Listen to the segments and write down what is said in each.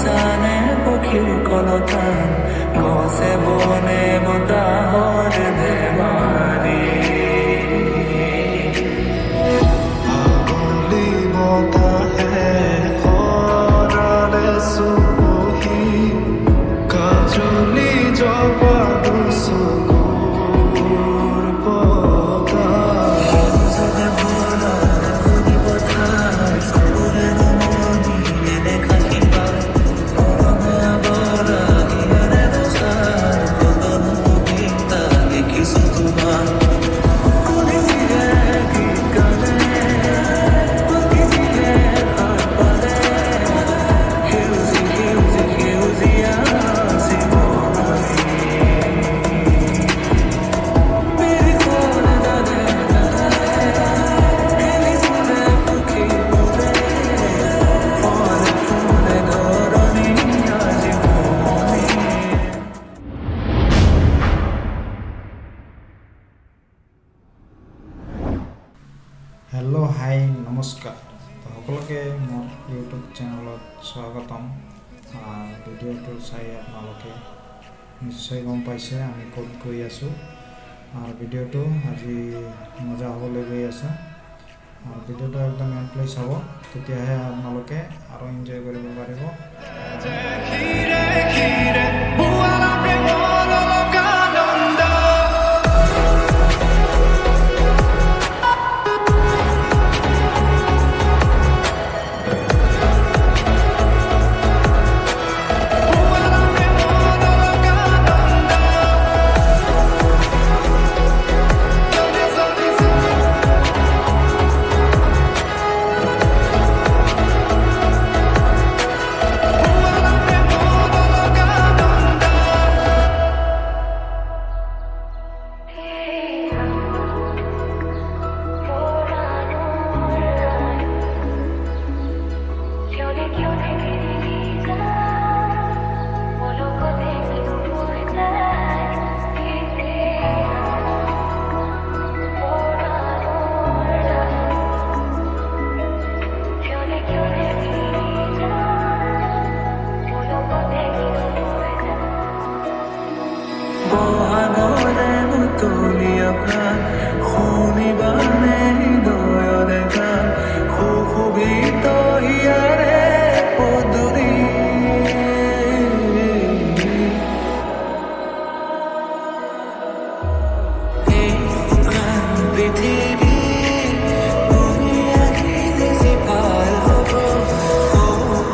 সানে পক্ষীর কলতান গছে বনে বতাহর ধেমালি আগলি বতাহে খরালে সুবহি কাজলি জবা দুসুকুর পতা সদে ভোলা খুদি পথার সবুরে নমনি দেখা কিবা মনে বড়া হিয়ারে দোসার কদন কবিতা লিখিছো তোমার হেল্ল' হাই নমস্কাৰ তো সকলোকে মোৰ ইউটিউব চেনেলত স্বাগতম। ভিডিঅ'টো চাই আপোনালোকে নিশ্চয় গম পাইছে আমি ক'ত গৈ আছোঁ আৰু ভিডিঅ'টো আজি মজা হ'বলৈ গৈ আছে। আৰু ভিডিঅ'টো একদম এণ্ড লৈ চাব, তেতিয়াহে আপোনালোকে আৰু এনজয় কৰিব পাৰিব। বহাগৰে মুতলিয়া প্ৰাণ শুনিবানে হৃদয় দেখা সুশোভিত ইয়াৰে পদূলি এই শুকান পৃথিৱী তুমি আহিলে যে ভাল হ'ব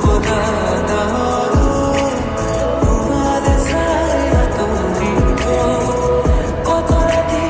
খোদা কত রাতি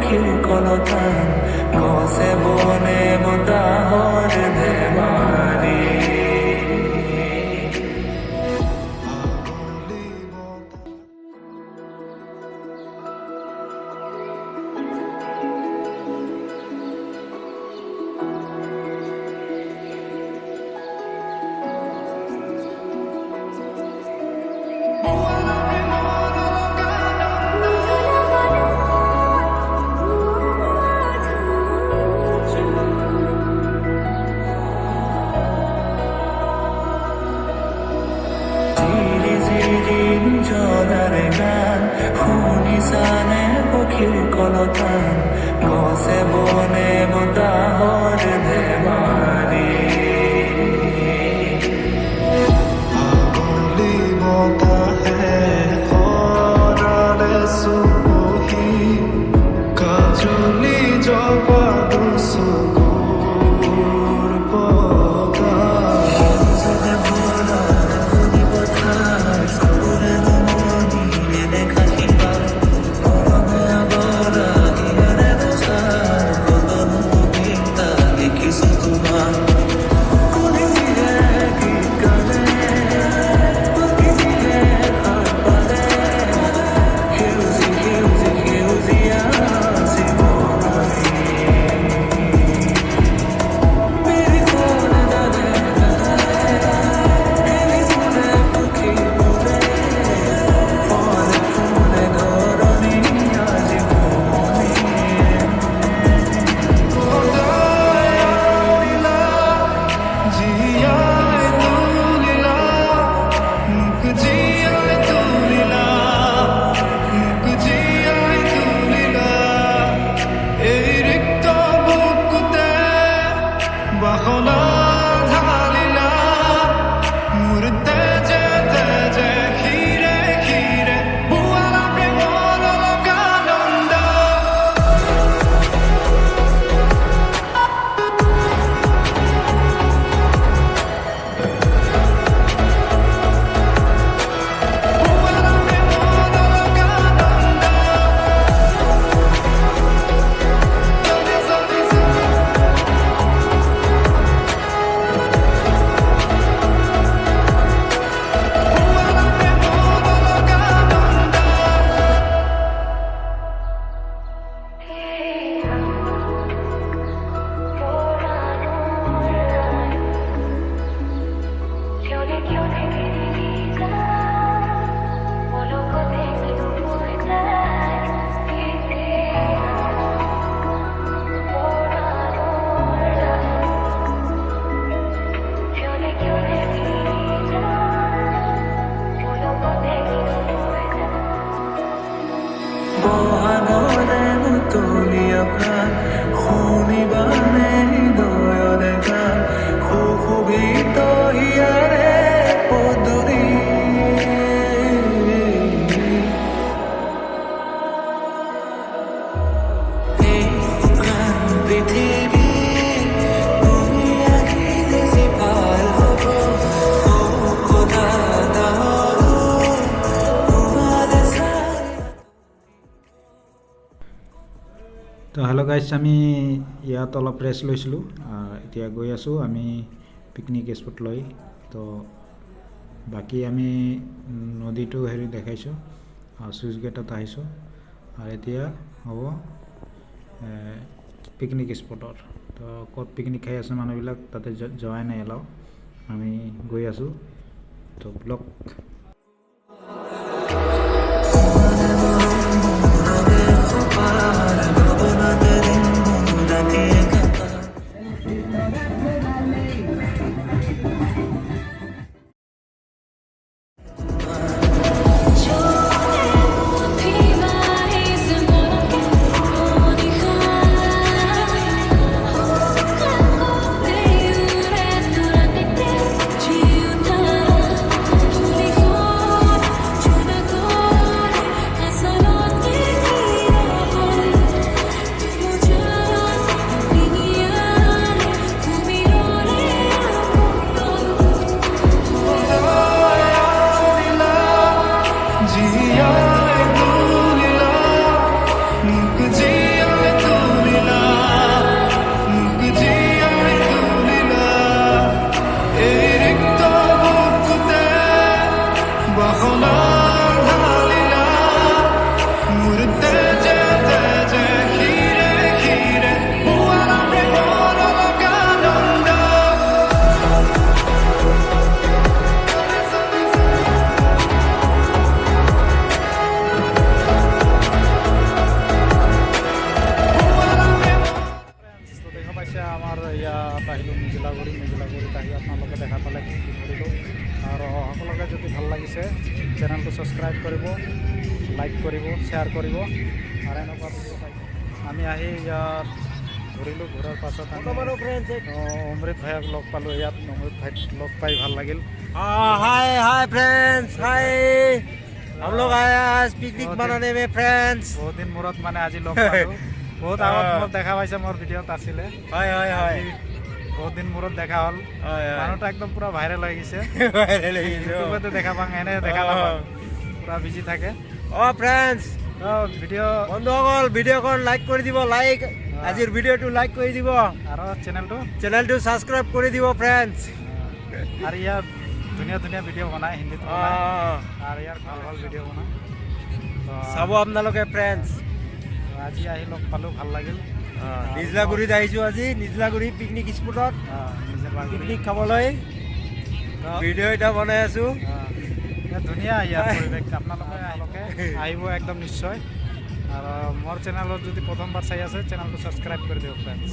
pokil kolotan Kose bone motahor bemari Hunisane pokil kolotan Kose bone motahor bemari Agli bota hai khorale subuhi Kajuli jawadu sugur pota Zade bola kuni bothar Skure no moni ne khahiba Korone agora hiare dosar Kodonu ginta likhisu tumar Kuni dire gikane Paki dire harpale Hiuzi hiuzi hiuzi aasi monai Meri kone dade Eli mune pukhi mune Fone fone goroni aji moni Odayarila jiyai tulila Muk jiyai tulila Muk jiyai tulila Ei rikto bukute Bakhona dhalila Murte je teje khire khire Buala premolo lokananda Bohanore mutulia pran Khuni bane doyore gan Khubito hiare poduri Ekran prithibi Tumi akhi desi pal hobo O Khuda daru Tumhare sari তো hello' গাইছ আমি ইয়াত অলপ rest লৈছিলোঁ এতিয়া গৈ আছোঁ আমি পিকনিক স্পট লৈ তো বাকী আমি নদীটো হেৰি দেখাইছোঁ চুইচ গেটত আহিছোঁ আৰু এতিয়া হ'ব পিকনিক স্পটৰ তো ক'ত পিকনিক খাই আছে মানুহবিলাক তাতে যোৱাই নাই এলাও আমি গৈ আছোঁ তো ব্লগ আহিলোঁ মিজোলাগুৰিত আহি আপোনালোকে দেখা পালে কি কৰিলোঁ আৰু সকলোকে যদি ভাল লাগিছে চেনেলটো ছাবস্ক্ৰাইব কৰিব, লাইক কৰিব, শ্বেয়াৰ কৰিব আৰু এনেকুৱা ভিডিঅ' পাই আমি আহি ইয়াত ঘূৰিলোঁ। ঘূৰাৰ পাছত আমি অমৃত ভাইক লগ পালোঁ। ইয়াত অমৃত ভাইক লগ পাই ভাল লাগিল। हाय फ्रेंड्स, हाय। हम लोग आए आज पिकनिक मनाने में फ्रेंड्स। বহুত দিন মূৰত মানে আজি লগ পালোঁ। বহুত আগত মোক দেখা পাইছে, মোৰ ভিডিঅ'ত আছিলে। हाय हाय हाय বহুত দিন মূৰত দেখা হ'ল। মানুহটো একদম পুৰা ভাইৰেল হৈ গৈছে। ইউটিউবতে দেখা পাওঁ, এনে দেখা নাপাওঁ, পুৰা বিজি থাকে। फ्रेंड्स ভিডিঅ' বন্ধুসকল ভিডিঅ'খন লাইক কৰি দিব, লাইক আজিৰ ভিডিঅ'টো লাইক কৰি দিব আৰু চেনেলটো ছাবস্ক্ৰাইব কৰি দিব ফ্ৰেন্ডছ। আৰু ইয়াৰ ধুনীয়া ধুনীয়া ভিডিঅ' বনায়, হিন্দীত বনায় আৰু ইয়াৰ ভাল ভাল ভিডিঅ' বনায়। চাব আপোনালোকে ফ্ৰেন্ডছ। আজি আহি লগ পালোঁ, ভাল লাগিল। নিজলাগুৰিত আহিছোঁ আজি, নিজলাগুৰি পিকনিক স্পটত পিকনিক খাবলৈ ভিডিঅ' এটা বনাই আছোঁ। ধুনীয়া ইয়াৰ পৰিৱেশ, আপোনালোকে আহিব একদম নিশ্চয়। আৰু মোৰ চেনেলত যদি প্ৰথমবাৰ চাই আছে চেনেলটো ছাবস্ক্ৰাইব কৰি দিয়ক ফ্ৰেণ্ডছ।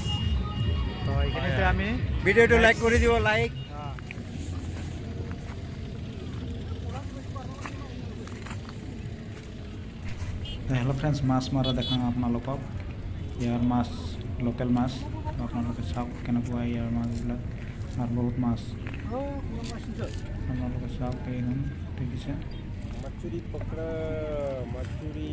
তো এইখিনিতে আমি ভিডিঅ'টো লাইক কৰি দিব, লাইক। হেল্ল' ফ্ৰেণ্ডছ, মাছ মৰা দেখাওঁ আপোনালোকক। ইয়াৰ মাছ লোকেল মাছ, আপোনালোকে চাওক কেনেকুৱা ইয়াৰ মাছবিলাক আৰু বহুত মাছ আপোনালোকে চাওক। এইখন দেখিছে मछली पकड़ा, मछली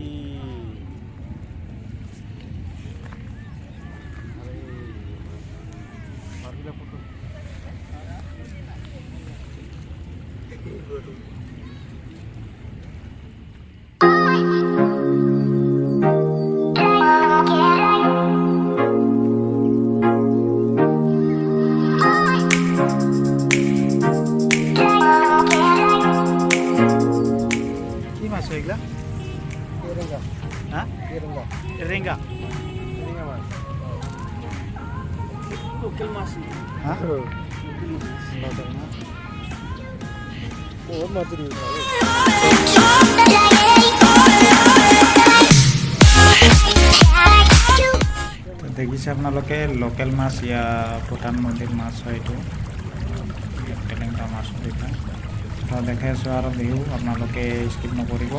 কি মাছ এইগিলা? হা এৰেঙ্গা लोकल माछ হা बहुत मछली দেখিছে আপোনালোকে লোকেল মাছ, ইয়া ভূটান নদীৰ মাছ হয় এইটো, তেলেংগা মাছ এইটো। তো দেখাই আছোঁ আৰু বিহু, আপোনালোকে স্কিপ নকৰিব।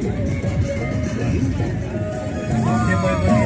Oke, bye-bye.